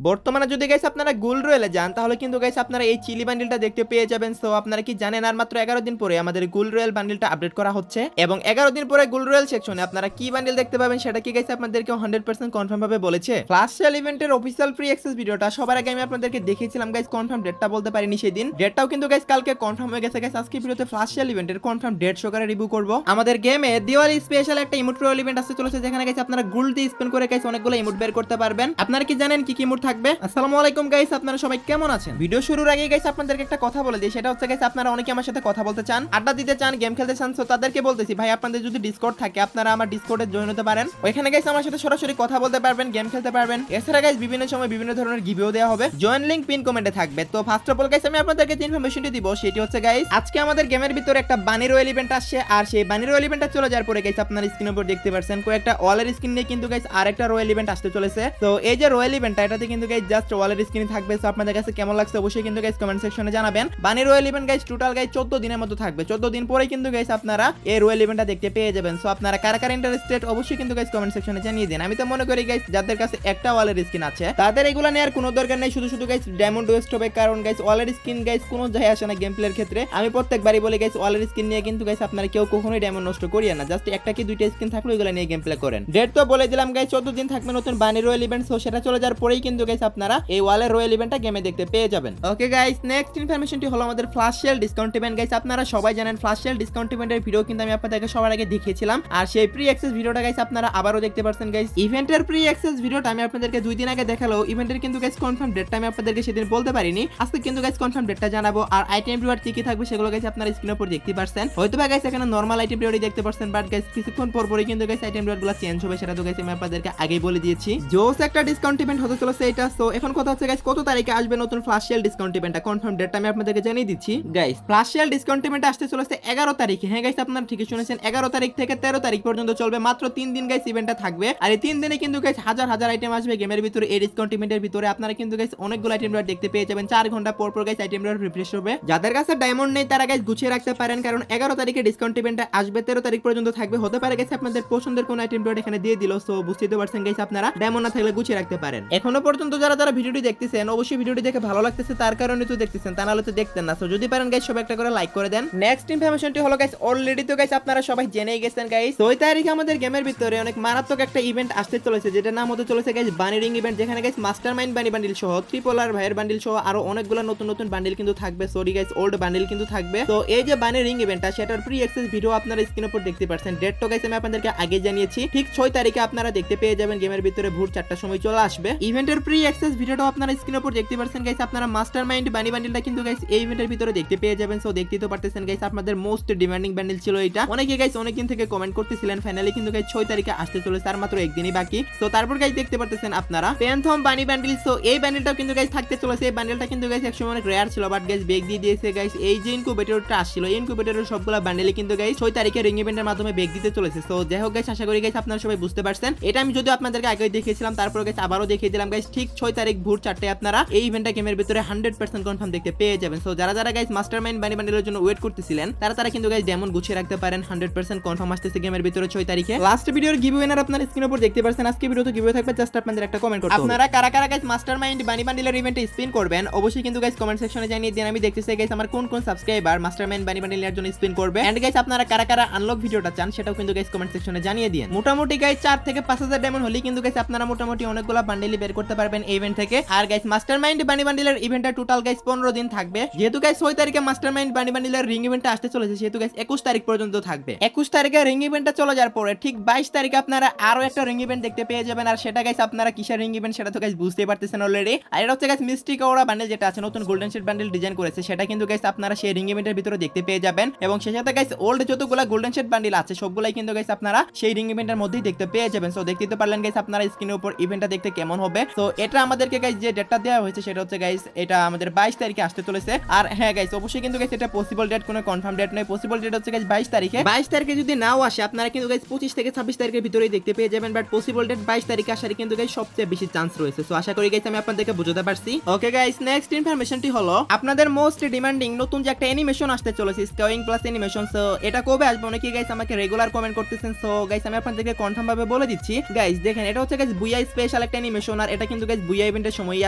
বর্তমানে যদি গাইস আপনারা গোল্ড রয়েলে যান তাহলে কিন্তু গাইস আপনারা এই চিলি বান্ডিলটা দেখতে পেয়ে যাবেন। সো আপনারা কি জানেন আর মাত্র 11 দিন পরে আমাদের গোল্ড রয়েল বান্ডিলটা আপডেট করা হচ্ছে এবং 11 দিন পরে গোল্ড রয়েল সেকশনে আপনারা কি বান্ডিল দেখতে পাবেন সেটা কি গাইস আপনাদেরকে 100% কনফার্ম ভাবে বলেছে। ফ্ল্যাশ সেল ইভেন্টের অফিশিয়াল ফ্রি অ্যাক্সেস ভিডিওটা সবার আগে আমি আপনাদেরকে দেখিয়েছিলাম গাইস, কনফার্ম ডেটটা বলতে পারিনি সেদিন, ডেটটাও কিন্তু গাইস কালকে কনফার্ম হয়ে গেছে গাইস। আজকে ভিডিওতে ফ্ল্যাশ সেল ইভেন্টের কনফার্ম ডেট সহকারে রিভিউ করব। আমাদের গেমে দিওয়ালি স্পেশাল একটা ইমোট রয়েল ইভেন্ট আসতে চলেছে যেখানে গাইস আপনারা গোল্ড দিয়ে স্পেন্ড করে গাইস অনেকগুলো ইমোট বের করতে পারবেন। আপনারা কি জানেন কি কি ইমোট থাকবে? আসসালামু আলাইকুম গাইস, আপনারা সবাই কেমন আছেন? ভিডিও শুরুর আগে গাইস আপনাদেরকে একটা কথা বলে দিই, সেটা হচ্ছে গাইস আপনারা অনেকে আমার সাথে কথা বলতে চান, আড্ডা দিতে চান, গেম খেলতে চান। সো তাদেরকে বলতেছি ভাই আপনাদের যদি ডিসকর্ড থাকে আপনারা আমার ডিসকর্ডে জয়েন হতে পারেন। ওইখানে গাইস আমার সাথে সরাসরি কথা বলতে পারবেন, গেম খেলতে পারবেন। এছাড়া গাইস বিভিন্ন সময় বিভিন্ন ধরনের গিভও দেওয়া হবে, জয়েন লিংক পিন কমেন্টে থাকবে। তো ফার্স্ট অফ অল গাইস আমি আপনাদেরকে যে ইনফরমেশনটি দিব সেটি হচ্ছে গাইস আজকে আমাদের গেমের ভিতরে একটা বানি রয়েল ইভেন্ট আসছে, আর সেই বানি রয়েল ইভেন্টটা চলে যাওয়ার পরে গাইস আপনারা স্ক্রিনের উপর দেখতে পাচ্ছেন কয়েকটা ওয়ালের স্ক্রিন নিয়ে কিন্তু গাইস আরেকটা রয়েল ইভেন্ট আসতে চলেছে। তো এই যে রয়েল ইভেন্টটা এটাতে কিন্তু গাইস জাস্ট ওয়ালের স্ক্রিন থাকবে। সো আপনাদের কাছে কেমন লাগছে অবশ্যই কিন্তু গাইস কমেন্ট সেকশনে জানাবেন। বানি royal event guys total guys 14 দিনের মতো থাকবে, 14 দিন পরে কিন্তু গাইস আপনারা এই রয়েল ইভেন্টটা দেখতে পেয়ে যাবেন। সো আপনারা কারা কারা ইন্টারেস্টেড অবশ্যই কিন্তু গাইস কমেন্ট সেকশনে জানিয়ে দিন। আমি তো মনে করি গাইস যাদের কাছে একটা ওয়ালের স্ক্রিন আছে তাদের এগুলো নেওয়ার কোনো দরকার নেই, শুধু শুধু গাইস ডায়মন্ড ওয়েস্ট হবে, কারণ গাইস ওয়ালের স্ক্রিন গাইস কোনো যায় আসে না গেম প্লের ক্ষেত্রে। আমি প্রত্যেকবারই বলি গাইস ওয়ালের স্ক্রিন নিয়ে কিন্তু গাইস আপনারা কেউ কখনোই ডায়মন্ড নষ্ট করিয়ে না, জাস্ট একটা কি দুইটা স্ক্রিন থাকলে ওইগুলো নিয়ে গেম প্লে করেন। ডেট তো বলে দিলাম গাইস 14 দিন থাকবে নতুন বানি রয়েল ইভেন্ট। সো সেটা চলে যাওয়ার পরেই কিন্তু গাইস আপনারা এই ওয়ালের রয়েল ইভেন্টটা গেমে দেখতে পেয়ে যাবেন। ওকে গাইস নেক্সট ইনফরমেশনটি হলো আমাদের flash sell discount event. Guys আপনারা সবাই জানেন ফ্ল্যাশ সেল ডিসকাউন্ট ইভেন্টের ভিডিও কিন্তু আমি আপনাদেরকে সবার আগে দেখিয়েছিলাম, আর সেই প্রি অ্যাক্সেস ভিডিওটা গাইস আপনারা আবারও দেখতে পাচ্ছেন। গাইস ইভেন্টের প্রি অ্যাক্সেস ভিডিওটা আমি আপনাদেরকে 2 দিন আগে দেখালেও ইভেন্টের কিন্তু গাইস কনফার্ম ডেটটা আমি আপনাদেরকে সেদিন বলতে পারিনি। আজকে কিন্তু গাইস কনফার্ম ডেটটা জানাবো, আর আইটেম রিওয়ার্ড কি কি থাকবে সেগুলো গাইস আপনারা স্ক্রিনের উপর দেখতে পাচ্ছেন। হয়তোবা গাইস এখানে নরমাল আইটেম রিওয়ার্ডই দেখতে পাচ্ছেন, বাট গাইস কিছুক্ষণ পর পরই কিন্তু গাইস আইটেম রিওয়ার্ডগুলো চেঞ্জ হবে, সেটা তো গাইস আমি আপনাদেরকে আগেই বলে দিয়েছি। জোস একটা ডিসকাউন্ট ইভেন্ট হতে চলেছে এটা। সো এখন কথা হচ্ছে গাইস কত তারিখে আসবে নতুন ফ্ল্যাশ সেল ডিসকাউন্ট ইভেন্টটা, কনফার্ম ডেটটা আমি আপনাদেরকে জানিয়ে দিচ্ছি। Guys flash sell discount event আসতে চলেছে 11 তারিখে। হ্যাঁ গাইস আপনারা ঠিকই শুনেছেন, 11 তারিখ থেকে 13 তারিখ পর্যন্ত চলবে, মাত্র 3 দিন গাইস ইভেন্টটা থাকবে। আর এই 3 দিনে কিন্তু গাইস হাজার হাজার আইটেম আসবে গেমের ভিতরে। এই ডিসকাউন্ট ইভেন্টের ভিতরে আপনারা কিন্তু গাইস অনেকগুলো আইটেম রিওয়ার্ড দেখতে পেয়ে যাবেন, 4 ঘন্টা পর পর গাইস আইটেম রিওয়ার্ড রিফ্রেশ হবে। যাদের কাছে ডায়মন্ড নেই তারা গাইস গুছিয়ে রাখতে পারেন, কারণ 11 তারিখে ডিসকাউন্ট ইভেন্টটা আসবে, 13 তারিখ পর্যন্ত থাকবে। হতে পারে গাইস আপনাদের পছন্দের কোন আইটেম রিওয়ার্ড এখানে দিয়ে দিল। সো বুঝতেই পারছেন গাইস আপনারা ডায়মন্ড না থাকলে গুছিয়ে রাখতে পারেন। এখনো পর্যন্ত যারা যারা ভিডিওটি দেখতেছেন অবশ্যই ভিডিওটি দেখে ভালো লাগতেছে তার কারণে তো দেখতেছেন, তা নাহলে তো দেখতেন না। সো যদি পারেন গাইস সবাই একটা করে লাইক করে দেন। নেক্সট ইনফরমেশনটি হলো গাইস অলরেডি তো গাইস আপনারা সবাই জেনেই গেছেন গাইস 6 তারিখে আমাদের গেমের ভিতরে অনেক মারাত্মক একটা ইভেন্ট আসতে চলেছে, যেটা নাম হতে চলেছে গাইস বানি রিং ইভেন্ট, যেখানে গাইস মাস্টারমাইন্ড বানি বান্ডিল সহ ট্রিপলার ভাইয়ের বান্ডিল সহ আরো অনেকগুলো নতুন নতুন বান্ডিল কিন্তু থাকবে। সরি গাইস ওল্ড বান্ডিল কিন্তু থাকবে। তো এই যে বানি রিং ইভেন্টটা সেটার প্রি অ্যাক্সেস ভিডিও আপনারা স্ক্রিনের উপর দেখতে পাচ্ছেন। ডেট তো গাইস আমি আপনাদেরকে আগে জানিয়েছি, ঠিক 6 তারিখে আপনারা দেখতে পেয়ে যাবেন গেমের ভিতরে ভোর 4টার সময় চলে আসবে। ইভেন্টের প্রি অ্যাক্সেস ভিডিওটা আপনারা স্ক্রিনের উপর দেখতে পাচ্ছেন গাইস। আপনারা মাস্টারমাইন্ড বানি বান্ডিলটা কিন্তু গাইস এই ইভেন্টের ভিতরে দেখতে পেয়ে যাবেন। সো দেখতেই তো পারতেছেন গাইস আপনাদের মোস্ট ডিমান্ডিং বান্ডিল ছিল এটা। অনেকে গাইস অনেকদিন থেকে কমেন্ট করতেছিলেন, ফাইনালি কিন্তু গাইস 6 তারিখে আসতে চলেছে, আর মাত্র একদিনই বাকি। তো তারপর গাইস দেখতে পারতেছেন আপনারা প্যান্থম বানি বান্ডিল। সো এই বান্ডিলটাও কিন্তু গাইস থাকতে চলেছে। এই বান্ডিলটা কিন্তু গাইস একসময় অনেক রেয়ার ছিল, বাট গাইস বেগ দিয়ে দিয়েছে গাইস। এই যে ইনকিউবেটরটা আসছিল এই ইনকিউবেটরের সবগুলা বান্ডিলে কিন্তু গাইস 6 তারিখে রিং ইভেন্টের মাধ্যমে বেগ দিতে চলেছে। সো যাই হোক গাইস আশা করি গাইস আপনারা সবাই বুঝতে পারছেন। এটা আমি যদি আপনাদেরকে আগে দেখিয়েছিলাম তারপর গাইস আবারও দেখিয়ে দিলাম গাইস, ঠিক 6 তারিখ ভোর 4টায় আপনারা এই ইভেন্টটা গেমের ভিতরে 100% কনফার্ম দেখতে পেয়ে যাবেন। সো যারা যারা গাইস মাস্টারমাইন্ড বানি বান্ডিলের জন্য ওয়েট করতেছিলেন তারা কিন্তু গাইস ডায়মন্ড গুছিয়ে রাখতে পারেন, 100% কনফার্ম আসতেছে গেমের ভিতরে 6 তারিখে। লাস্ট ভিডিওর গিভওয়ে উইনার আপনারা স্ক্রিনের উপর দেখতে পাচ্ছেন। আজকে ভিডিওতে গিভওয়ে থাকবে, জাস্ট আপনাদের একটা কমেন্ট করতে হবে। আপনারা কারা কারা গাইস মাস্টারমাইন্ড বানি বান্ডিলের ইভেন্টে স্পিন করবেন অবশ্যই কিন্তু গাইস কমেন্ট সেকশনে জানিয়ে দিন। আমি দেখতে চাই গাইস আমার কোন কোন সাবস্ক্রাইবার মাস্টারমাইন্ড বানি বান্ডিলের জন্য স্পিন করবে, এন্ড গাইস আপনারা কারা কারা আনলক ভিডিওটা চান সেটাও কিন্তু গাইস কমেন্ট সেকশনে জানিয়ে দিন। মোটামুটি গাইস 4 থেকে 5000 ডায়মন্ড হলেই কিন্তু গাইস আপনারা মোটামুটি অনেকগুলো বান্ডিল বের করতে পারবেন এই ইভেন্ট থেকে। আর গাইস মাস্টারমাইন্ড বানি বান্ডিলের ইভেন্টটা টোটাল গাইস 15 দিন থাকবে। যেহেতু গাইস 6 তারিখে মাস্টারমাইন্ড বানি বান্ডিলের রিং ইভেন্টটা আসতে চলেছে, সেহেতু গাইস 21 তারিখ পর্যন্ত থাকবে। 21 তারিখে রিং ইভেন্টটা চলে যাওয়ার পরে ঠিক 22 তারিখে আপনারা আরো একটা রিং ইভেন্ট দেখতে পেয়ে যাবেন। আর সেটা গাইস আপনারা কিসের রিং ইভেন্ট সেটা তো গাইস বুঝতেই পারতেছেন অলরেডি। আর এটা হচ্ছে গাইস মিস্টিক ওরা বান্ডেল যেটা আছে নতুন গোল্ডেন শেড বান্ডেল ডিজাইন করেছে, সেটা কিন্তু গাইস আপনারা সেই রিং ইভেন্টের ভিতরে দেখতে পেয়ে যাবেন। এবং সেই সাথে গাইস ওল্ড যতগুলা গোল্ডেন শেড বান্ডেল আছে সবগুলাই কিন্তু গাইস আপনারা সেই রিং ইভেন্টের মধ্যেই দেখতে পেয়ে যাবেন। সো দেখতে তো পারলেন গাইস আপনারা স্ক্রিনের উপর ইভেন্টটা দেখতে কেমন হবে। সো এটা আমাদেরকে গাইস যে ডেটটা দেওয়া হয়েছে সেটা হচ্ছে গাইস এটা আমাদের 22 তারিখে আসতে চলেছে। আর হ্যাঁ গাইস অবশ্যই কিন্তু গাইস এটা পসিবল ডেট, কোনো কনফার্ম ডেট নয়, পসিবল ডেট হচ্ছে গাইস 22 তারিখে। 22 তারিখে যদি নাও আসে আপনারা কিন্তু গাইস 25 থেকে 26 তারিখের ভিতরেই দেখতে পেয়ে যাবেন, বাট পসিবল ডেট 22 তারিখে আসার কিন্তু গাইস সবচেয়ে বেশি চান্স রয়েছে। সো আশা করি গাইস আমি আপনাদেরকে বুঝাতে পারছি। ওকে গাইস নেক্সট ইনফরমেশনটি হলো আপনাদের মোস্ট ডিমান্ডিং নতুন যে একটা অ্যানিমেশন আসতে চলেছে স্কাউইং প্লাস অ্যানিমেশন। সো এটা কবে আসবে অনেকে গাইস আমাকে রেগুলার কমেন্ট করতেছেন। সো গাইস আমি আপনাদেরকে কনফার্ম ভাবে বলে দিচ্ছি গাইস, দেখেন এটা হচ্ছে গাইস বুইয়া স্পেশাল একটা অ্যানিমেশন। আর এটা কিন্তু গাইস বুয়া ইভেন্টের সময়ই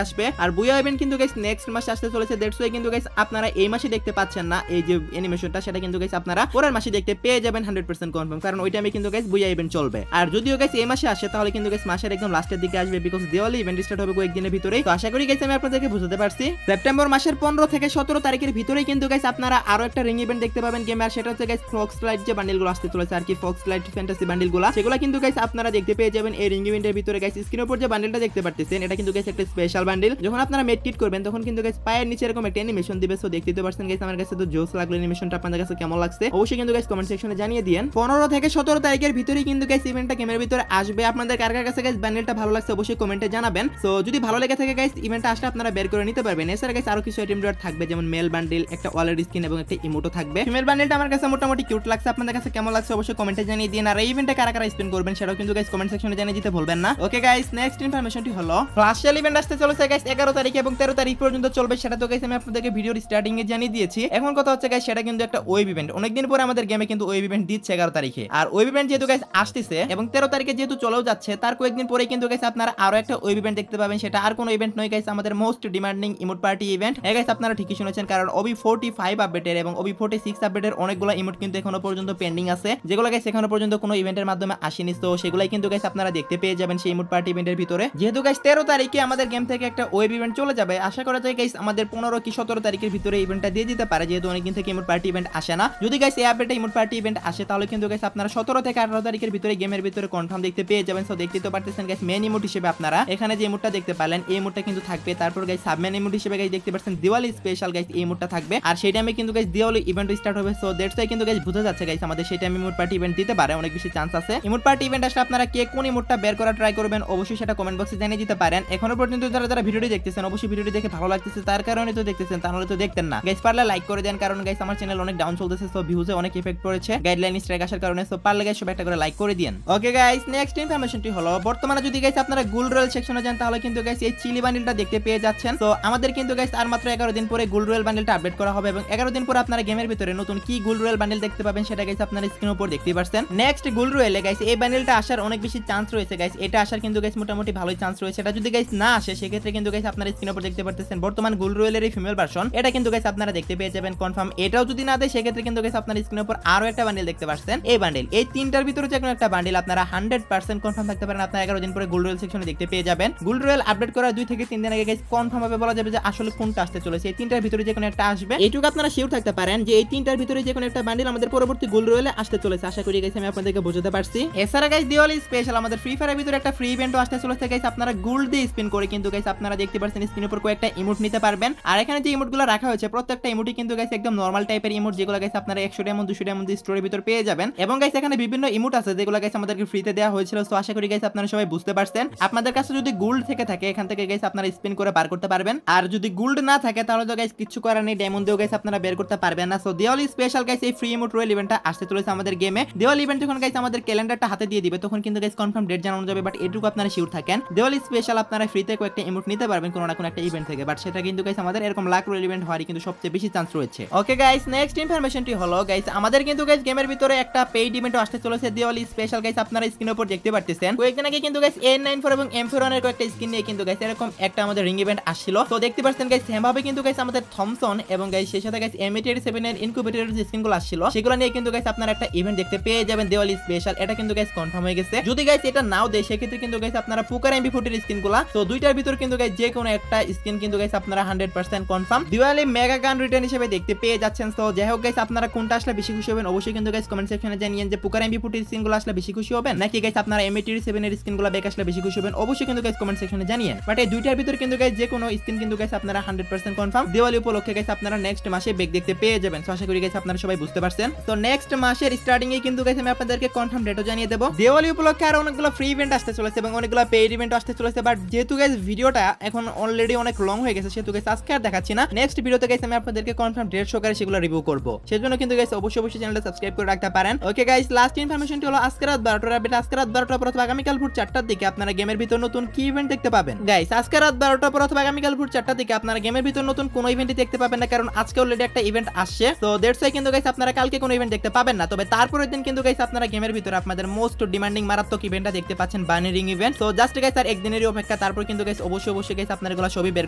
আসবে। আর বুয়া ইভেন্ট কিন্তু গাইস নেক্সট মাসে আসতে চলেছে, দ্যাটস ওয়াই কিন্তু গাইস আপনারা এই মাসে দেখতে পাচ্ছেন না এই যে অ্যানিমেশনটা, সেটা কিন্তু গাইস আপনারা পরের মাসে দেখতে পেয়ে যাবেন 100% কনফার্ম, কারণ ওই টাইমে কিন্তু গাইস বুয়া ইভেন্ট চলবে। আর যদিও গাইস এই মাসে আসে তাহলে কিন্তু গাইস মাসের একদম লাস্টের দিকে আসবে, বিকজ দিওয়ালি ইভেন্ট স্টার্ট হবে কয়েকদিনের ভিতরেই। তো আশা করি গাইস আমি আপনাদেরকে বুঝাতে পারছি। সেপ্টেম্বর মাসের 15 থেকে 17 তারিখের ভিতরেই কিন্তু গাইস আপনারা আরো একটা রিং ইভেন্ট দেখতে পাবেন গেমে, আর সেটা হচ্ছে গাইস ফক্স লাইট যে বান্ডেলগুলো আসতে চলেছে আর কি, ফক্স লাইট ফ্যান্টাসি বান্ডেলগুলো, সেগুলো কিন্তু গাইস আপনারা দেখতে পেয়ে যাবেন এই রিং ইভেন্টের ভিতরে। গাইস স্ক্রিনের উপর যে বান্ডেলটা দেখতে পাচ্ছেন এটা কিন্তু গাইস একটা স্পেশাল বান্ডেল। যখন আপনারা মেড কিট করবেন তখন কিন্তু গাইস পায়ের নিচে এরকম একটা অ্যানিমেশন দিবে। সো দেখতে পাচ্ছেন গাইস আমার কাছে তো জোস লাগলো অ্যানিমেশনটা, আপনাদের কাছে কেমন লাগছে অবশ্যই কিন্তু গাইস কমেন্ট সেকশনে জানিয়ে দিয়েন। 15 থেকে 17 তারিখের ভিতরেই কিন্তু গাইস ইভেন্টটা গেমের ভিতরে আসবে। আপনাদের কার কার কাছে গাইস বান্ডেলটা ভালো লাগছে অবশ্যই কমেন্টে জানাবেন। সো যদি ভালো লেগে থাকে গাইস ইভেন্টটা আসলে আপনারা বের করে নিতে পারবেন। এছাড়া গাইস আরো কিছু আইটেম ডট থাকবে, যেমন মেল বান্ডেল, একটা ওয়ালেট স্কিন এবং একটা ইমোটো থাকবে। ফিমেল বান্ডেলটা আমার কাছে মোটামুটি কিউট লাগছে, আপনাদের কাছে কেমন লাগছে অবশ্যই কমেন্টে জানিয়ে দিন। আর এই ইভেন্টে কারা কারা স্পেন্ড করবেন সেটাও কিন্তু গাইস কমেন্ট সেকশনে জানিয়ে দিতে ভুলবেন না। ওকে গাইস, নেক্সট ইনফরমেশনটি হলো ফ্ল্যাশ সেল ইভেন্ট আসতে চলেছে গাইস 11 তারিখ এবং 13 তারিখ পর্যন্ত চলবে। সেটা তো গাইস আমি আপনাদেরকে ভিডিওর স্টার্টিং এ জানিয়ে দিয়েছি। এখন কথা হচ্ছে গাইস সেটা কিন্তু একটা ওয়েব ইভেন্ট, অনেকদিন পরে আমাদের গেমে কিন্তু ওয়েব ইভেন্ট দিচ্ছে 11 তারিখে। আর ওয়েব ইভেন্ট যেহেতু গাইস আসতেছে এবং 13 তারিখে যেহেতু চলেও যাচ্ছে, তার কয়েকদিন পরে কিন্তু গাইস আপনারা আরো একটা ওয়েব ইভেন্ট দেখতে পাবেন। সেটা আর কোনো ইভেন্ট নয় গাইস, আমাদের most demanding emote party event. Guys আপনারা ঠিকই শুনেছেন, কারণ ওবি 45 আপডেটের এবং ওবি 46 আপডেটের অনেকগুলো ইমোট কিন্তু এখনো পর্যন্ত পেন্ডিং আছে, যেগুলো গাইস এখনো পর্যন্ত কোনো ইভেন্টের মাধ্যমে আসেনি। তো সেগুলাই কিন্তু গাইস আপনারা দেখতে পেয়ে যাবেন সেই ইমোট পার্টি ইভেন্টের ভিতরে। যেহেতু গাইস 13 তারিখে আমাদের গেম থেকে একটা ওয়েব ইভেন্ট চলে যাবে, আশা করা যায় গাইস আমাদের 15 কি 17 তারিখের ভিতরে ইভেন্টটা দিয়ে দিতে পারে, যেহেতু অনেকদিন থেকে ইমোট পার্টি ইভেন্ট আসে না। যদি গাইস এই আপডেটে ইমোট পার্টি ইভেন্ট আসে তাহলে কিন্তু গাইস আপনারা 17 থেকে 18 তারিখের ভিতরে গেমের ভিতরে কনফার্ম দেখতে পেয়ে যাবেন। সো দেখতে তো পারতেছেন গাইস মেন ইমোট হিসেবে আপনারা এখানে যে ইমোটটা দেখতে পারলেন এই ইমোটটা কিন্তু থাকবে। তারপর গাইস সাবমেন ইমোট হিসেবে গাইস দেখতে পাচ্ছেন দিওয়ালি স্পেশাল গাইস এই ইমোটটা থাকবে। আর সেই টাইমে কিন্তু গাইস দিওয়ালি ইভেন্ট স্টার্ট হবে। সো দ্যাটস ওয়াই কিন্তু গাইস বোঝা যাচ্ছে গাইস আমাদের সেই টাইমে ইমোট পার্টি ইভেন্ট দিতে পারে, অনেক বেশি চান্স আছে। ইমোট পার্টি ইভেন্ট আসলে আপনারা কে কোন ইমোটটা বের করা ট্রাই করবেন অবশ্যই সেটা কমেন্ট বক্সে জানিয়ে দিতে পারেন। এখনো পর্যন্ত যারা ভিডিওটি দেখতেছেন অবশ্যই ভিডিওটি দেখে ভালো লাগতেছে তার কারণে তো দেখতেছেন, তাহলে তো দেখতেন না। গাইস পারলে লাইক করে দেন, কারণ গাইস আমার চ্যানেল অনেক ডাউন চলতেছে। সো ভিউজে অনেক ইফেক্ট পড়েছে গাইডলাইন স্ট্রাইক আসার কারণে। সো পারলে গাইস সব একটা করে লাইক করে দেন। ওকে গাইস, নেক্সট ইনফরমেশনটি হলো বর্তমানে যদি গাইস আপনারা গুল রয়্যাল সেকশনে যান তাহলে কিন্তু গাইস এই চিলি বান্ডেলটা দেখতে পেয়ে যাচ্ছেন। তো আমাদের কিন্তু গাইস আর মাত্র 11 দিন পরে গুল রয়্যাল বান্ডেলটা আপডেট করা হবে এবং 11 দিন পরে আপনারা গেমের ভিতরে নতুন কি গুল রয়্যাল বান্ডেল দেখতে পাবেন সেটা গাইস আপনারা স্ক্রিনের উপর দেখতেই পাচ্ছেন। নেক্সট গুল রয়্যালে গাইস এই বান্ডেলটা আসার অনেক বেশি চান্স রয়েছে গাইস, এটা আসার কিন্তু গাইস মোটামুটি ভালোই চান্স রয়েছে। এটা যদি গাইস না আসে সেক্ষেত্রে কিন্তু গাইস আপনারা স্ক্রিনের উপর দেখতে পারতেছেন বর্তমান গুল রয়্যালের এই ফিমেল ভার্সন, এটা কিন্তু গাইস আপনারা দেখতে পেয়ে যাবেন কনফার্ম। এটাও যদি না দেয় সেক্ষেত্রে কিন্তু গাইস আপনারা স্ক্রিনের উপর আরো একটা বান্ডেল দেখতে পাচ্ছেন। এই বান্ডেল এই তিনটার ভিতরে যে কোনো একটা বান্ডেল আপনারা 100% কনফার্ম থাকতে পারেন আপনারা 11 দিন পরে গুল রয়্যাল সেকশনে দেখতে পেয়ে যাবেন। গুল রয়্যাল আপডেট করার 2 থেকে 3 দিন আগে গাইস কনফার্ম ভাবে বলা যাবে যে আসলে কোনটা আসতে চলেছে। এই তিনটার ভিতরে যে কোনো একটা আসবে, এইটুকু আপনারা শিওর থাকতে পারেন যে এই তিনটার ভিতরে যে কোনো একটা বান্ডেল আমাদের পরবর্তী গুল রয়্যালে আসতে চলেছে। আশা করি গাইস আমি আপনাদেরকে বোঝাতে পারছি। এছাড়া গাইস দিওয়ালি স্পেশাল আমাদের ফ্রি ফায়ারের ভিতরে একটা ফ্রি ইভেন্টও আসতে চলেছে গাইস, আপনারা গোল্ড দিয়ে স্পিন করে কিন্তু গাইস আপনারা দেখতে পাচ্ছেন স্ক্রিনের উপর কয়েকটা ইমোট নিতে পারবেন। আর এখানে যে ইমোটগুলো রাখা হয়েছে প্রত্যেকটা ইমোটই কিন্তু গাইস একদম নরমাল টাইপের ইমোট, যেগুলো গাইস আপনারা 100 ডায়মন্ড 200 ডায়মন্ড স্টোরের ভিতর পেয়ে যাবেন। এবং গাইস এখানে বিভিন্ন ইমোট আছে যেগুলো গাইস আমাদেরকে ফ্রিতে দেওয়া হয়েছিল। সো আশা করি গাইস আপনারা সবাই বুঝতে পারছেন। আপনাদের কাছে যদি গোল্ড থেকে থাকে এখান থেকে গাইস আপনারা স্পিন করে বার করতে পারবেন, আর যদি গোল্ড না থাকে তাহলে তো গাইস কিছু করার নেই, ডায়মন্ড দিয়েও গাইস আপনারা বের করতে পারবেন না। সো দিওয়ালি স্পেশাল গাইস এই ফ্রি ইমোট রয়্যাল ইভেন্টটা আসতে চলেছে আমাদের গেমে। দিওয়ালি ইভেন্ট যখন গাইস আমাদের ক্যালেন্ডারটা হাতে দিয়ে দিবে তখন কিন্তু গাইস কনফার্ম ডেট জানানো যাবে, বাট এটুকু আপনারা শিওর থাকেন দিওয়ালি স্পেশাল আপনারা ফ্রিতে কয়েকটা ইমোট নিতে পারবেন কোনো না কোনো একটা ইভেন্ট থেকে, বাট সেটা কিন্তু গাইস আমাদের এরকম লাক রয়্যাল ইভেন্ট হওয়ারই কিন্তু সবচেয়ে বেশি চান্স রয়েছে। ওকে গাইস, নেক্সট ইনফরমেশনটি হলো গাইস আমাদের কিন্তু গাইস গেমের ভিতরে একটা পেইড ইভেন্টও আসতে চলেছে দিওয়ালি স্পেশাল গাইস, আপনারা স্ক্রিনের উপর দেখতে পারতেছেন। কয়েকদিন আগে কিন্তু গাইস N94 এবং M41 এর কয়েকটা স্কিন নিয়ে কিন্তু গাইস এরকম একটা আমাদের রিং ইভেন্ট আসছিল। তো দেখতে পাচ্ছেন গাইস সেমভাবে কিন্তু গাইস আমাদের থমসন এবং গাইস সেই সাথে গাইস M87 এর ইনকিউবেটরের যে স্কিনগুলো আসছিল সেগুলো নিয়ে কিন্তু গাইস আপনারা একটা ইভেন্ট দেখতে পেয়ে যাবেন দিওয়ালি স্পেশাল। এটা কিন্তু গাইস কনফার্ম হয়ে গেছে। যদি গাইস এটা নাও দেয় সেক্ষেত্রে কিন্তু গাইস আপনারা পুকার MP40 এর স্কিনগুলো, তো দুইটার ভিতর কিন্তু গাইস যে কোনো একটা স্কিন কিন্তু গাইস আপনারা 100% কনফার্ম দিওয়ালি মেগা গান রিটার্ন হিসেবে দেখতে পেয়ে যাচ্ছেন। তো যাই হোক গাইস আপনারা কোনটা আসলে বেশি খুশি হবেন অবশ্যই কিন্তু গাইস কমেন্ট সেকশনে জানিয়েন যে পুকার MP40 এর স্কিনগুলো আসলে বেশি খুশি হবেন নাকি গাইস আপনারা M87 এর স্কিনগুলো বেক আসলে বেশি খুশি হবেন অবশ্যই কিন্তু গাইস কমেন্ট সেকশনে জানিয়েন। বাট এই দুইটার ভিতর কিন্তু গাইস যে কোনো স্কিন কিন্তু গাইস আপনারা 100% কনফার্ম দিওয়ালি উপলক্ষে গাইস আপনারা নেক্সট মাসে বেক দেখতে পেয়ে যাবেন। সো আশা করি গাইস আপনারা সবাই বুঝতে পারছেন। তো নেক্সট মাসের স্টার্টিং এ কিন্তু গাইস আমি আপনাদেরকে কনফার্ম ডেটও জানিয়ে দেব। দিওয়ালি উপলক্ষে আর অনেকগুলো ফ্রি ইভেন্ট আসতে চলেছে এবং অনেকগুলো পেইড ইভেন্ট আসতে চলেছে, বাট যেহেতু গাইস ভিডিওটা এখন অলরেডি অনেক লং হয়ে গেছে সেহেতু গাইস আজকে আর দেখাচ্ছি না। নেক্সট ভিডিওতে গাইস আমি আপনাদেরকে কনফার্ম ডেট সহকারে সেগুলো রিভিউ করব, সেজন্য কিন্তু গাইস অবশ্যই চ্যানেলটা সাবস্ক্রাইব করে রাখতে পারেন। ওকে গাইস, লাস্ট ইনফরমেশনটি হলো আজকে রাত 12টার আপডেট। আজকে রাত 12টার পর অথবা আগামীকাল ভোর 4টার দিকে আপনারা গেমের ভিতর নতুন কি ইভেন্ট দেখতে পাবেন। গাইস আজকে রাত 12টার পর অথবা আগামীকাল ভোর 4টার দিকে আপনারা গেমের ভিতর নতুন কোনো ইভেন্টই দেখতে পাবেন না, কারণ আজকে অলরেডি একটা ইভেন্ট আসছে। তো দ্যাটস ওয়াই কিন্তু গাইস আপনারা কালকে কোনো ইভেন্ট দেখতে পাবেন না, তবে তারপরের দিন কিন্তু গাইস আপনারা গেমের ভিতর আপনাদের মোস্ট ডিমান্ডিং মারাত্মক ইভেন্টটা দেখতে পাচ্ছেন বানি রিং ইভেন্ট। তো জাস্ট গাইস আর একদিনেরই অপেক্ষা টাকা, তারপর কিন্তু গাইস অবশ্যই গাইস আপনারা এগুলো সবই বের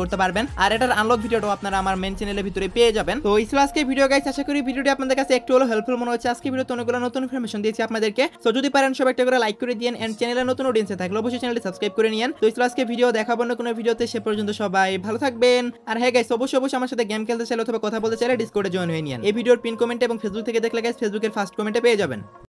করতে পারবেন। আর এটার আনলক ভিডিওটাও আপনারা আমার মেন চ্যানেলের ভিতরে পেয়ে যাবেন। তো এই ছিল আজকে ভিডিও গাইস, আশা করি ভিডিওটি আপনাদের কাছে একটু হলো হেল্পফুল মনে হচ্ছে। আজকে ভিডিওতে অনেকগুলো নতুন ইনফরমেশন দিয়েছি আপনাদেরকে। তো যদি পারেন সবাই একটা করে লাইক করে দিয়েন, এন্ড চ্যানেলে নতুন অডিয়েন্সে থাকলে অবশ্যই চ্যানেলটি সাবস্ক্রাইব করে নিয়েন। তো এই ছিল আজকে ভিডিও, দেখাবো না কোনো ভিডিওতে, সে পর্যন্ত সবাই ভালো থাকবেন। আর হ্যাঁ গাইস, অবশ্যই আমার সাথে গেম খেলতে চাইলে অথবা কথা বলতে চাইলে ডিসকর্ডে জয়েন হয়ে নিন। এই ভিডিওর পিন কমেন্ট এবং ফেসবুক থেকে দেখলে গাইস ফেসবুকের ফার্স্ট কমেন্টে পেয়ে যাবেন।